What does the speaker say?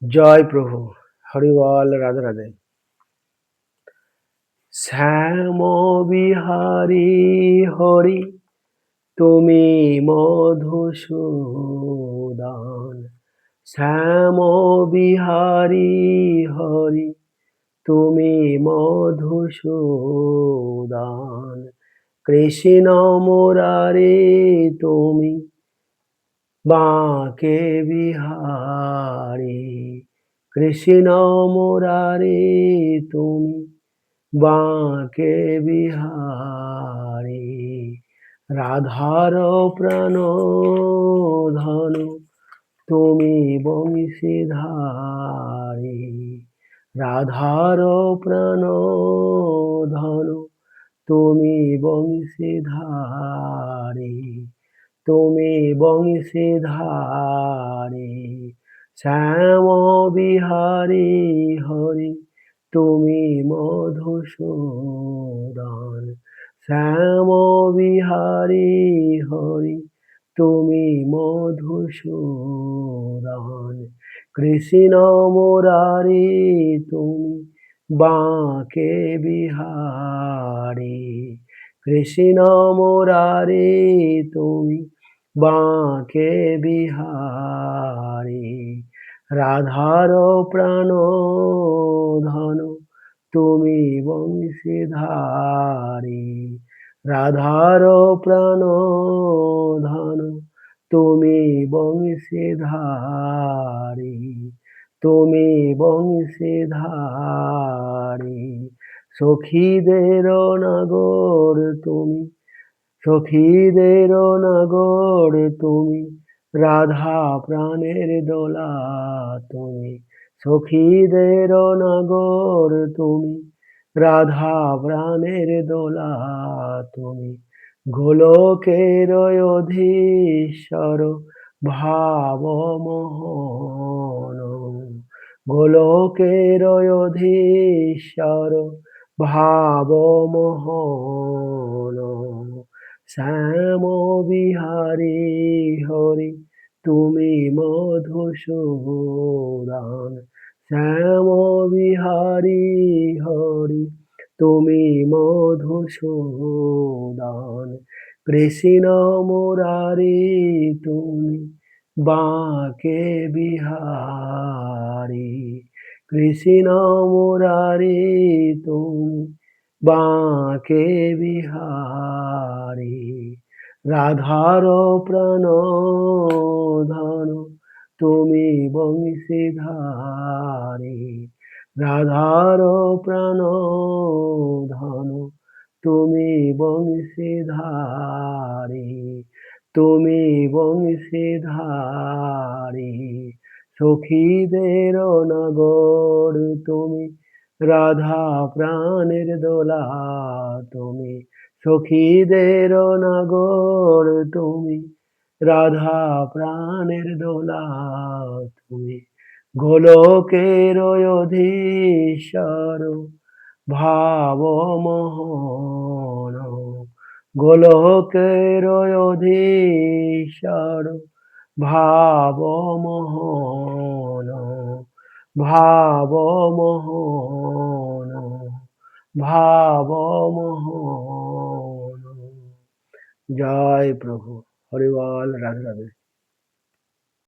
জয় প্রভু, হরিবল, রাধে রাধে। শ্যাম বিহারী হরি, তুমি মধুসূদন। শ্যাম বিহারী হরি, তুমি মধুসূদন। কৃষ্ণ মুরারি, তুমি বাঁকে বিহারী। কৃষ্ণ মুরারি, তুমি বাঁকে বিহারী। রাধার প্রাণ ধন, তুমি বংশীধারী। রাধার প্রাণ ধন, তুমি বংশীধারী। তুমি বংশীধারী। শ্যাম বিহারী হরি, তুমি মধুসূদন। শ্যাম বিহারী হরি, তুমি মধুসূদন। কৃষ্ণ মুরারি, তুমি বাঁকে বিহারী। কৃষ্ণ মুরারি, তুমি বাঁকে বিহারী। রাধার প্রাণ ধন, তুমি বংশীধারী। রাধার প্রাণ ধন, তুমি বংশীধারী। তুমি বংশীধারী। সখীদের নগর তুমি, সখীদের নগর তুমি, রাধা প্রাণের দোলা তুমি। সখীদের নগর তুমি, রাধা প্রাণের দোলা তুমি। গোলকের অধীশ্বর, ভাবমোহন। গোলকের অধীশ্বর, ভাবমোহন। শ্যাম বিহারী হরি, তুমি মধুসূদন। শ্যাম বিহারী হরি, তুমি মধুসূদন। কৃষ্ণ মুরারি, তুমি বাঁকে বিহারী। কৃষ্ণ মুরারি, তুমি বাঁকে বিহারী। রাধার প্রাণ ধন, তুমি বংশীধারী। রাধার প্রাণ ধন, তুমি বংশীধারী। তুমি বংশীধারী। সখীদের নগর তুমি, রাধা প্রাণের দোলা তুমি। সখীদের নগর তুমি, রাধা প্রাণের দোলা তুমি। গোলকের অধীশ্বর, ভাবমোহন। গোলকের অধীশ্বর, ভাবমোহন। ভাবমোহন। ভাবমোহন। জয় প্রভু, হরিবল, রাধে রাধে।